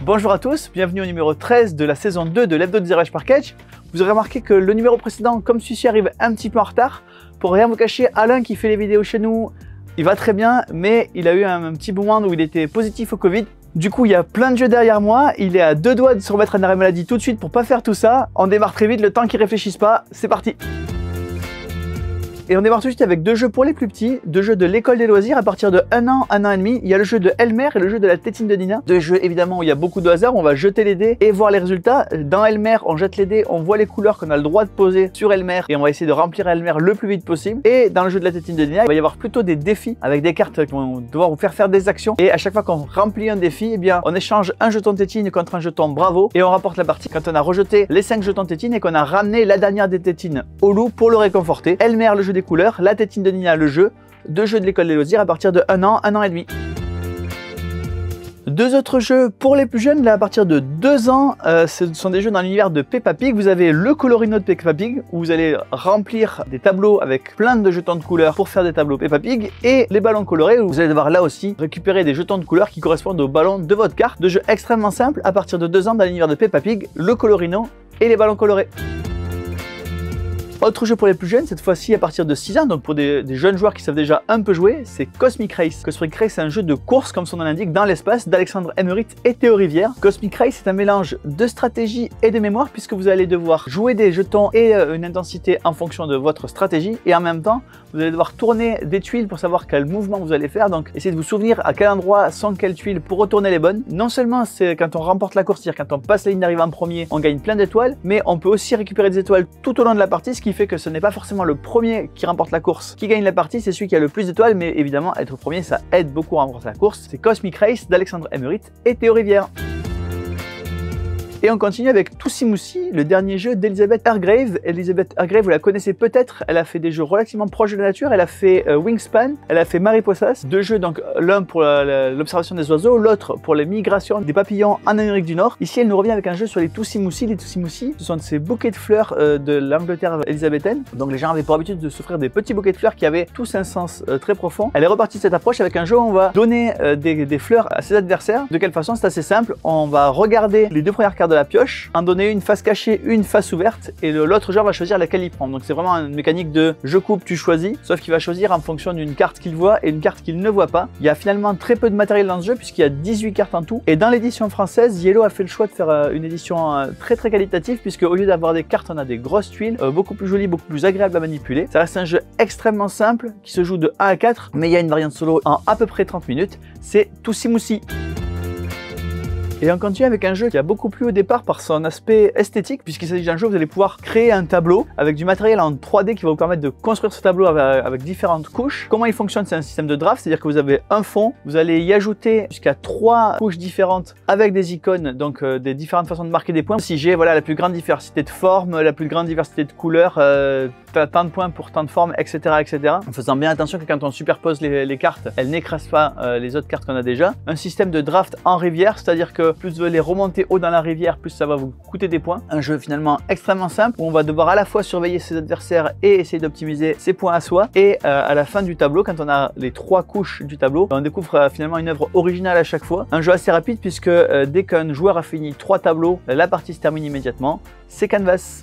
Bonjour à tous, bienvenue au numéro 13 de la saison 2 de l'hebdo de Zeraj par Ketch. Vous aurez remarqué que le numéro précédent, comme celui-ci, arrive un petit peu en retard. Pour rien vous cacher, Alain qui fait les vidéos chez nous, il va très bien, mais il a eu un petit moment où il était positif au Covid. Du coup, il y a plein de jeux derrière moi, il est à deux doigts de se remettre un arrêt maladie tout de suite pour pas faire tout ça. On démarre très vite, le temps qu'il réfléchisse pas, c'est parti. Et on démarre tout de suite avec deux jeux pour les plus petits, deux jeux de l'école des loisirs à partir de 1 an et demi. Il y a le jeu de Elmer et le jeu de la tétine de Nina. Deux jeux évidemment où il y a beaucoup de hasard, on va jeter les dés et voir les résultats. Dans Elmer, on jette les dés, on voit les couleurs qu'on a le droit de poser sur Elmer et on va essayer de remplir Elmer le plus vite possible. Et dans le jeu de la tétine de Nina, il va y avoir plutôt des défis avec des cartes qui vont devoir vous faire des actions. Et à chaque fois qu'on remplit un défi, eh bien, on échange un jeton tétine contre un jeton bravo et on rapporte la partie quand on a rejeté les 5 jetons tétine et qu'on a ramené la dernière des tétines au loup pour le réconforter. Elmer, le jeu des couleurs, la tétine de Nina, le jeu, deux jeux de l'école des loisirs à partir de 1 an et demi. Deux autres jeux pour les plus jeunes, là à partir de 2 ans, ce sont des jeux dans l'univers de Peppa Pig. Vous avez le Colorino de Peppa Pig, où vous allez remplir des tableaux avec plein de jetons de couleurs pour faire des tableaux Peppa Pig, et les ballons colorés, où vous allez devoir là aussi récupérer des jetons de couleurs qui correspondent aux ballons de votre carte. Deux jeux extrêmement simples à partir de 2 ans dans l'univers de Peppa Pig, le Colorino et les ballons colorés. Autre jeu pour les plus jeunes, cette fois-ci à partir de 6 ans, donc pour des jeunes joueurs qui savent déjà un peu jouer, c'est Cosmic Race. Cosmic Race, c'est un jeu de course, comme son nom l'indique, dans l'espace, d'Alexandre Emmerich et Théo Rivière. Cosmic Race, c'est un mélange de stratégie et de mémoire, puisque vous allez devoir jouer des jetons et une intensité en fonction de votre stratégie, et en même temps, vous allez devoir tourner des tuiles pour savoir quel mouvement vous allez faire, donc essayez de vous souvenir à quel endroit sont quelles tuiles pour retourner les bonnes. Non seulement c'est quand on remporte la course, c'est-à-dire quand on passe la ligne d'arrivée en premier, on gagne plein d'étoiles, mais on peut aussi récupérer des étoiles tout au long de la partie, ce qui fait que ce n'est pas forcément le premier qui remporte la course qui gagne la partie, c'est celui qui a le plus d'étoiles, mais évidemment être premier ça aide beaucoup à remporter la course. C'est Cosmic Race d'Alexandre Emmerich et Théo Rivière. Et on continue avec Toussi Moussi, le dernier jeu d'Elizabeth Hargrave. Elizabeth Hargrave, vous la connaissez peut-être, elle a fait des jeux relativement proches de la nature, elle a fait Wingspan, elle a fait Mariposas, deux jeux, donc l'un pour l'observation des oiseaux, l'autre pour les migrations des papillons en Amérique du Nord. Ici, elle nous revient avec un jeu sur les Toussi Moussi. Les Toussi Moussi, ce sont ces bouquets de fleurs de l'Angleterre élisabéthaine. Donc les gens avaient pour habitude de s'offrir des petits bouquets de fleurs qui avaient tous un sens très profond. Elle est repartie de cette approche avec un jeu où on va donner des fleurs à ses adversaires. De quelle façon? C'est assez simple, on va regarder les deux premières cartes de la pioche, en donner une face cachée, une face ouverte, et l'autre joueur va choisir laquelle il prend. Donc c'est vraiment une mécanique de je coupe, tu choisis, sauf qu'il va choisir en fonction d'une carte qu'il voit et une carte qu'il ne voit pas. Il y a finalement très peu de matériel dans ce jeu puisqu'il y a 18 cartes en tout, et dans l'édition française, Yellow a fait le choix de faire une édition très qualitative, puisque au lieu d'avoir des cartes, on a des grosses tuiles, beaucoup plus jolies, beaucoup plus agréables à manipuler. Ça reste un jeu extrêmement simple qui se joue de 1 à 4, mais il y a une variante solo en à peu près 30 minutes, c'est Toussi Moussi. Et on continue avec un jeu qui a beaucoup plu au départ par son aspect esthétique, puisqu'il s'agit d'un jeu où vous allez pouvoir créer un tableau avec du matériel en 3D qui va vous permettre de construire ce tableau avec différentes couches. Comment il fonctionne? C'est un système de draft, c'est-à-dire que vous avez un fond, vous allez y ajouter jusqu'à 3 couches différentes avec des icônes, donc des différentes façons de marquer des points. Si j'ai voilà, la plus grande diversité de formes, la plus grande diversité de couleurs, tant de points pour tant de formes, etc., etc. En faisant bien attention que quand on superpose les cartes, elles n'écrasent pas les autres cartes qu'on a déjà. Un système de draft en rivière, c'est-à-dire que plus vous allez remonter haut dans la rivière, plus ça va vous coûter des points. Un jeu finalement extrêmement simple où on va devoir à la fois surveiller ses adversaires et essayer d'optimiser ses points à soi. Et à la fin du tableau, quand on a les 3 couches du tableau, on découvre finalement une œuvre originale à chaque fois. Un jeu assez rapide puisque dès qu'un joueur a fini 3 tableaux, la partie se termine immédiatement. C'est Canvas.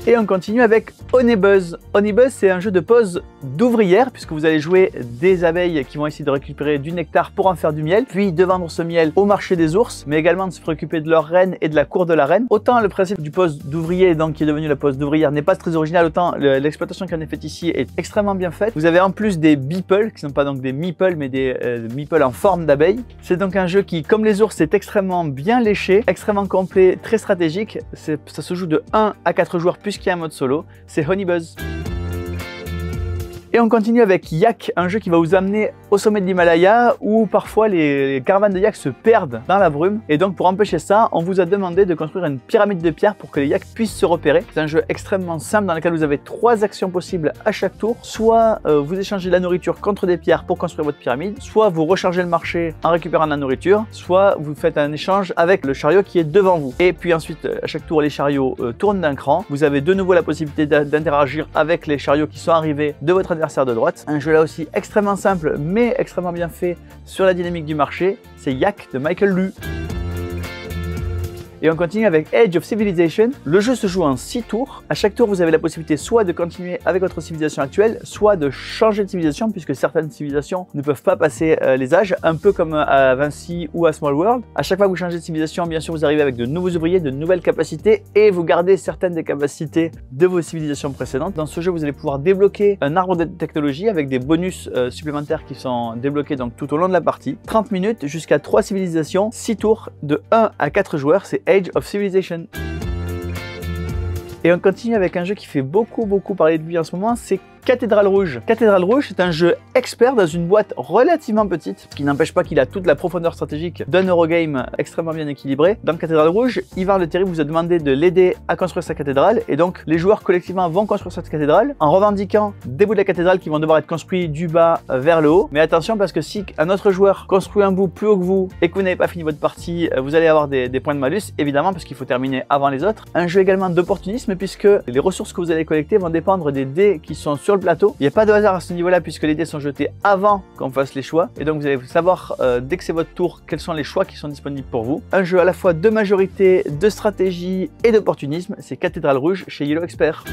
Et on continue avec Honeybuzz. Honeybuzz, c'est un jeu de pose d'ouvrière, puisque vous allez jouer des abeilles qui vont essayer de récupérer du nectar pour en faire du miel, puis de vendre ce miel au marché des ours, mais également de se préoccuper de leur reine et de la cour de la reine. Autant le principe du pose d'ouvrier, donc qui est devenu la pose d'ouvrière, n'est pas très original, autant l'exploitation qui en est faite ici est extrêmement bien faite. Vous avez en plus des beeples, qui ne sont pas donc des meeples, mais des meeples en forme d'abeille. C'est donc un jeu qui, comme les ours, est extrêmement bien léché, extrêmement complet, très stratégique. Ça se joue de 1 à 4 joueurs, puisqu'il y a un mode solo. C'est Honeybuzz. Et on continue avec Yak, un jeu qui va vous amener au sommet de l'Himalaya où parfois les caravanes de yaks se perdent dans la brume. Et donc pour empêcher ça, on vous a demandé de construire une pyramide de pierre pour que les yaks puissent se repérer. C'est un jeu extrêmement simple dans lequel vous avez 3 actions possibles à chaque tour. Soit vous échangez de la nourriture contre des pierres pour construire votre pyramide, soit vous rechargez le marché en récupérant de la nourriture, soit vous faites un échange avec le chariot qui est devant vous. Et puis ensuite, à chaque tour, les chariots tournent d'un cran. Vous avez de nouveau la possibilité d'interagir avec les chariots qui sont arrivés de votre adversaire adversaire de droite. Un jeu là aussi extrêmement simple mais extrêmement bien fait sur la dynamique du marché, c'est Yak de Michael Lu. Et on continue avec Age of Civilization. Le jeu se joue en 6 tours. À chaque tour, vous avez la possibilité soit de continuer avec votre civilisation actuelle, soit de changer de civilisation, puisque certaines civilisations ne peuvent pas passer les âges, un peu comme à Vinci ou à Small World. À chaque fois que vous changez de civilisation, bien sûr, vous arrivez avec de nouveaux ouvriers, de nouvelles capacités, et vous gardez certaines des capacités de vos civilisations précédentes. Dans ce jeu, vous allez pouvoir débloquer un arbre de technologie avec des bonus supplémentaires qui sont débloqués donc tout au long de la partie. 30 minutes jusqu'à 3 civilisations, 6 tours de 1 à 4 joueurs, c'est Age of Civilization. Et on continue avec un jeu qui fait beaucoup parler de lui en ce moment, c'est Cathédrale Rouge. Cathédrale Rouge, c'est un jeu expert dans une boîte relativement petite, ce qui n'empêche pas qu'il a toute la profondeur stratégique d'un Eurogame extrêmement bien équilibré. Dans Cathédrale Rouge, Ivar le Terrible vous a demandé de l'aider à construire sa cathédrale, et donc les joueurs collectivement vont construire cette cathédrale en revendiquant des bouts de la cathédrale qui vont devoir être construits du bas vers le haut. Mais attention, parce que si un autre joueur construit un bout plus haut que vous et que vous n'avez pas fini votre partie, vous allez avoir des points de malus, évidemment, parce qu'il faut terminer avant les autres. Un jeu également d'opportunisme, puisque les ressources que vous allez collecter vont dépendre des dés qui sont sur le plateau. Il n'y a pas de hasard à ce niveau-là, puisque les dés sont jetés avant qu'on fasse les choix, et donc vous allez savoir dès que c'est votre tour quels sont les choix qui sont disponibles pour vous. Un jeu à la fois de majorité, de stratégie et d'opportunisme, c'est Cathédrale Rouge chez Yellow Expert.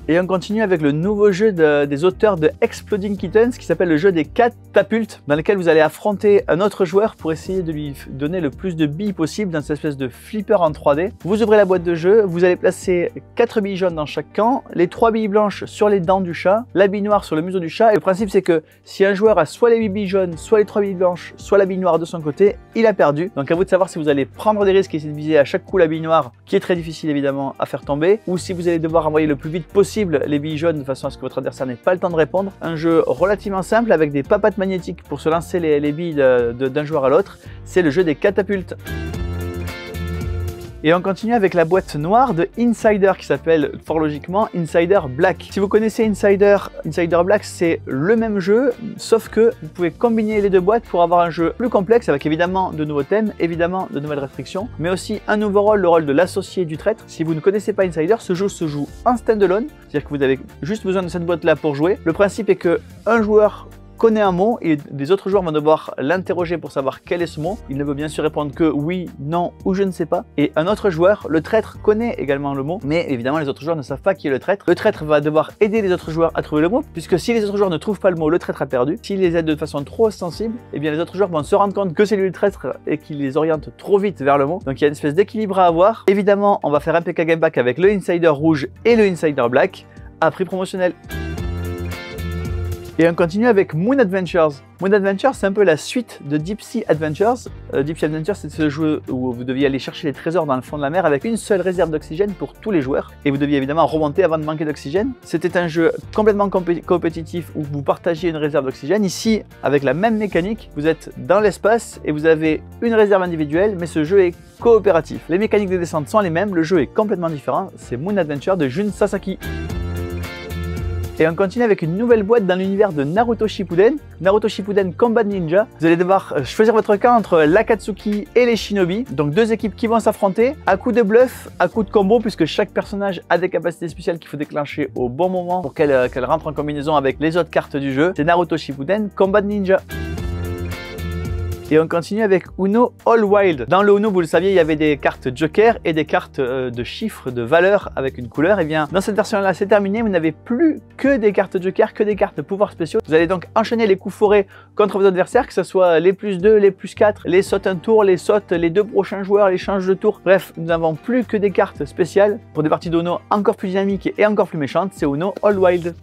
Et on continue avec le nouveau jeu des auteurs de Exploding Kittens qui s'appelle le jeu des catapultes, dans lequel vous allez affronter un autre joueur pour essayer de lui donner le plus de billes possible dans cette espèce de flipper en 3D. Vous ouvrez la boîte de jeu, vous allez placer 4 billes jaunes dans chaque camp, les 3 billes blanches sur les dents du chat, la bille noire sur le museau du chat, et le principe c'est que si un joueur a soit les 8 billes jaunes, soit les 3 billes blanches, soit la bille noire de son côté, il a perdu. Donc à vous de savoir si vous allez prendre des risques et essayer de viser à chaque coup la bille noire, qui est très difficile évidemment à faire tomber, ou si vous allez devoir envoyer le plus vite possible les billes jaunes de façon à ce que votre adversaire n'ait pas le temps de répondre. Un jeu relativement simple avec des papates magnétiques pour se lancer les billes d'un joueur à l'autre. C'est le jeu des catapultes. Et on continue avec la boîte noire de Insider qui s'appelle fort logiquement Insider Black. Si vous connaissez Insider Black, c'est le même jeu, sauf que vous pouvez combiner les deux boîtes pour avoir un jeu plus complexe avec évidemment de nouveaux thèmes, évidemment de nouvelles restrictions, mais aussi un nouveau rôle, le rôle de l'associé du traître. Si vous ne connaissez pas Insider, ce jeu se joue en standalone, c'est-à-dire que vous avez juste besoin de cette boîte-là pour jouer. Le principe est que un joueur connaît un mot et des autres joueurs vont devoir l'interroger pour savoir quel est ce mot. Il ne peut bien sûr répondre que oui, non ou je ne sais pas. Et un autre joueur, le traître, connaît également le mot, mais évidemment les autres joueurs ne savent pas qui est le traître. Le traître va devoir aider les autres joueurs à trouver le mot, puisque si les autres joueurs ne trouvent pas le mot, le traître a perdu. S'il les aide de façon trop ostensible, eh bien les autres joueurs vont se rendre compte que c'est lui le traître et qu'il les oriente trop vite vers le mot. Donc il y a une espèce d'équilibre à avoir. Évidemment, on va faire un PK Game Pack avec le Insider rouge et le Insider Black à prix promotionnel. Et on continue avec Moon Adventures. Moon Adventures, c'est un peu la suite de Deep Sea Adventures. Deep Sea Adventures, c'est ce jeu où vous deviez aller chercher les trésors dans le fond de la mer avec une seule réserve d'oxygène pour tous les joueurs. Et vous deviez évidemment remonter avant de manquer d'oxygène. C'était un jeu complètement compétitif où vous partagiez une réserve d'oxygène. Ici, avec la même mécanique, vous êtes dans l'espace et vous avez une réserve individuelle, mais ce jeu est coopératif. Les mécaniques de descente sont les mêmes, le jeu est complètement différent. C'est Moon Adventure de Jun Sasaki. Et on continue avec une nouvelle boîte dans l'univers de Naruto Shippuden. Naruto Shippuden Combat Ninja. Vous allez devoir choisir votre camp entre l'Akatsuki et les Shinobi. Donc deux équipes qui vont s'affronter à coup de bluff, à coup de combo, puisque chaque personnage a des capacités spéciales qu'il faut déclencher au bon moment pour qu'elle rentre en combinaison avec les autres cartes du jeu. C'est Naruto Shippuden Combat Ninja. Et on continue avec Uno All Wild. Dans le Uno, vous le saviez, il y avait des cartes Joker et des cartes de chiffres, de valeurs avec une couleur. Et bien, dans cette version-là, c'est terminé. Vous n'avez plus que des cartes Joker, que des cartes pouvoirs spéciaux. Vous allez donc enchaîner les coups forés contre vos adversaires, que ce soit les plus 2, les plus 4, les sautes un tour, les sautes les deux prochains joueurs, les changes de tour. Bref, nous n'avons plus que des cartes spéciales pour des parties d'Uno encore plus dynamiques et encore plus méchantes. C'est Uno All Wild.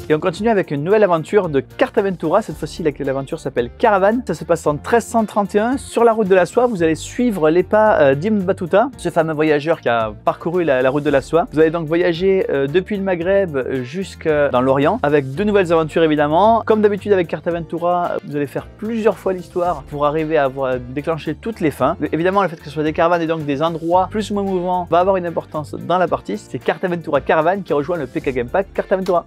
Et on continue avec une nouvelle aventure de Cartaventura. Cette fois-ci, l'aventure s'appelle Caravane. Ça se passe en 1331 sur la route de la soie. Vous allez suivre les pas d'Ibn Battuta, ce fameux voyageur qui a parcouru la route de la soie. Vous allez donc voyager depuis le Maghreb jusqu'à dans l'Orient avec de nouvelles aventures évidemment. Comme d'habitude avec Cartaventura, vous allez faire plusieurs fois l'histoire pour arriver à déclencher toutes les fins. Évidemment, le fait que ce soit des caravanes et donc des endroits plus ou moins mouvants va avoir une importance dans la partie. C'est Cartaventura Caravane qui rejoint le PK Game Pack Cartaventura.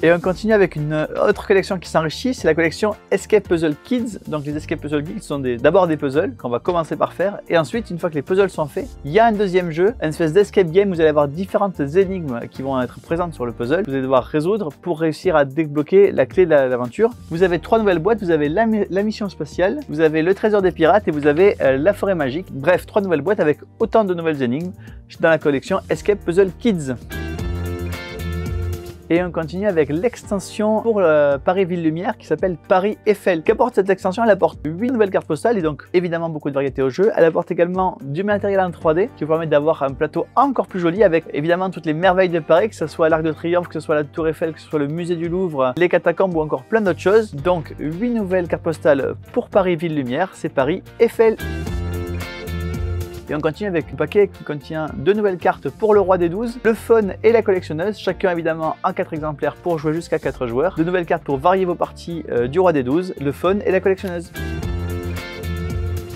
Et on continue avec une autre collection qui s'enrichit, c'est la collection Escape Puzzle Kids. Donc les Escape Puzzle Kids sont d'abord des puzzles qu'on va commencer par faire, et ensuite, une fois que les puzzles sont faits, il y a un deuxième jeu, une espèce d'escape game où vous allez avoir différentes énigmes qui vont être présentes sur le puzzle. Vous allez devoir résoudre pour réussir à débloquer la clé de l'aventure. Vous avez 3 nouvelles boîtes, vous avez la mission spatiale, vous avez le trésor des pirates et vous avez la forêt magique. Bref, 3 nouvelles boîtes avec autant de nouvelles énigmes dans la collection Escape Puzzle Kids. Et on continue avec l'extension pour Paris Ville Lumière qui s'appelle Paris Eiffel. Qu'apporte cette extension? Elle apporte 8 nouvelles cartes postales et donc évidemment beaucoup de variété au jeu. Elle apporte également du matériel en 3D qui vous permet d'avoir un plateau encore plus joli avec évidemment toutes les merveilles de Paris, que ce soit l'Arc de Triomphe, que ce soit la Tour Eiffel, que ce soit le musée du Louvre, les catacombes ou encore plein d'autres choses. Donc 8 nouvelles cartes postales pour Paris Ville Lumière, c'est Paris Eiffel. Et on continue avec un paquet qui contient 2 nouvelles cartes pour le roi des 12, le fun et la collectionneuse, chacun évidemment en 4 exemplaires pour jouer jusqu'à 4 joueurs. 2 nouvelles cartes pour varier vos parties du roi des 12, le fun et la collectionneuse.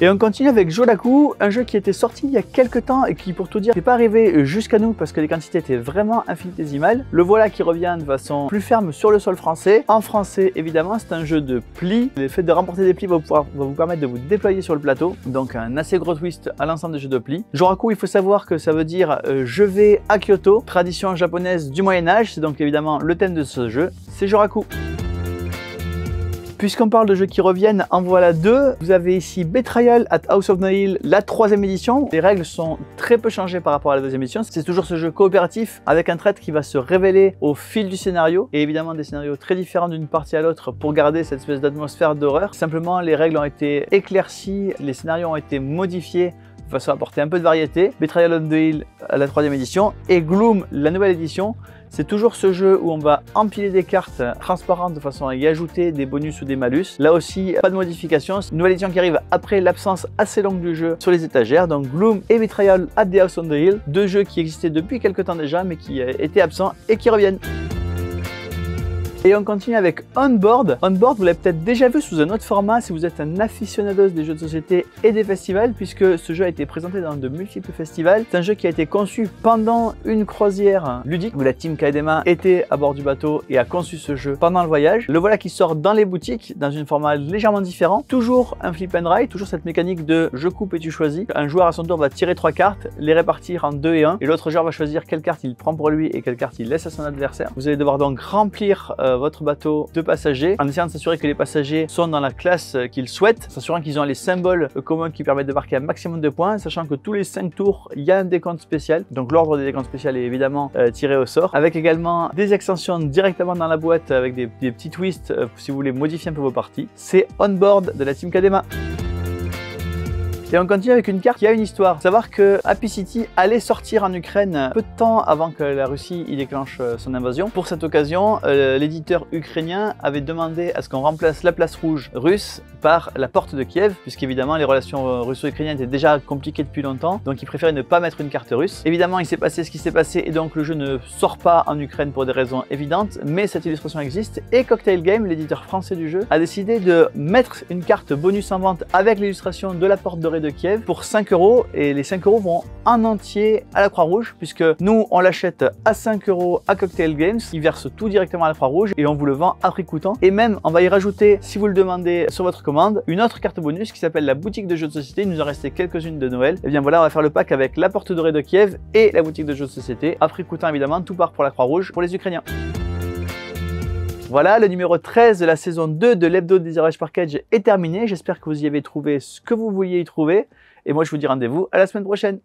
Et on continue avec Jolaku, un jeu qui était sorti il y a quelques temps et qui, pour tout dire, n'est pas arrivé jusqu'à nous parce que les quantités étaient vraiment infinitésimales. Le voilà qui revient de façon plus ferme sur le sol français. En français, évidemment, c'est un jeu de plis. Le fait de remporter des plis va vous permettre de vous déployer sur le plateau. Donc un assez gros twist à l'ensemble des jeux de plis. Jolaku, il faut savoir que ça veut dire je vais à Kyoto, tradition japonaise du Moyen-Âge. C'est donc évidemment le thème de ce jeu, c'est Jolaku. Puisqu'on parle de jeux qui reviennent, en voilà 2. Vous avez ici Betrayal at House of Noil, la 3e édition. Les règles sont très peu changées par rapport à la 2e édition. C'est toujours ce jeu coopératif avec un traître qui va se révéler au fil du scénario. Et évidemment des scénarios très différents d'une partie à l'autre pour garder cette espèce d'atmosphère d'horreur. Simplement, les règles ont été éclaircies, les scénarios ont été modifiés de façon à apporter un peu de variété. Betrayal on the Hill à la 3e édition et Gloom, la nouvelle édition. C'est toujours ce jeu où on va empiler des cartes transparentes de façon à y ajouter des bonus ou des malus. Là aussi, pas de modification. C'est une nouvelle édition qui arrive après l'absence assez longue du jeu sur les étagères. Donc Gloom et Betrayal at the House on the Hill, 2 jeux qui existaient depuis quelques temps déjà mais qui étaient absents et qui reviennent. Et on continue avec Onboard. Onboard, vous l'avez peut-être déjà vu sous un autre format si vous êtes un aficionados des jeux de société et des festivals, puisque ce jeu a été présenté dans de multiples festivals. C'est un jeu qui a été conçu pendant une croisière ludique où la team Kaedema était à bord du bateau et a conçu ce jeu pendant le voyage. Le voilà qui sort dans les boutiques dans un format légèrement différent. Toujours un flip and ride, toujours cette mécanique de je coupe et tu choisis. Un joueur à son tour va tirer 3 cartes, les répartir en 2 et 1 et l'autre joueur va choisir quelle carte il prend pour lui et quelle carte il laisse à son adversaire. Vous allez devoir donc remplir votre bateau de passagers en essayant de s'assurer que les passagers sont dans la classe qu'ils souhaitent, s'assurant qu'ils ont les symboles communs qui permettent de marquer un maximum de points, sachant que tous les 5 tours, il y a un décompte spécial. Donc l'ordre des décomptes spéciaux est évidemment tiré au sort, avec également des extensions directement dans la boîte avec des petits twists si vous voulez modifier un peu vos parties. C'est Onboard de la team Kaedema. Et on continue avec une carte qui a une histoire. Savoir que Happy City allait sortir en Ukraine peu de temps avant que la Russie y déclenche son invasion. Pour cette occasion, l'éditeur ukrainien avait demandé à ce qu'on remplace la place rouge russe par la porte de Kiev, puisqu'évidemment les relations russo-ukrainiennes étaient déjà compliquées depuis longtemps, donc ils préféraient ne pas mettre une carte russe. Évidemment, il s'est passé ce qui s'est passé et donc le jeu ne sort pas en Ukraine pour des raisons évidentes, mais cette illustration existe et Cocktail Game, l'éditeur français du jeu, a décidé de mettre une carte bonus en vente avec l'illustration de la porte dorée de Kiev pour 5 € et les 5 € vont en entier à la Croix-Rouge, puisque nous on l'achète à 5 € à Cocktail Games, ils versent tout directement à la Croix-Rouge et on vous le vend à prix coûtant. Et même on va y rajouter, si vous le demandez sur votre commande, une autre carte bonus qui s'appelle la boutique de jeux de société. Il nous en restait quelques-unes de Noël. Et bien voilà, on va faire le pack avec la porte dorée de Kiev et la boutique de jeux de société, à prix coûtant évidemment, tout part pour la Croix-Rouge pour les Ukrainiens. Voilà, le numéro 13 de la saison 2 de l'hebdo des Zero Hedge Package est terminé. J'espère que vous y avez trouvé ce que vous vouliez y trouver. Et moi, je vous dis rendez-vous à la semaine prochaine.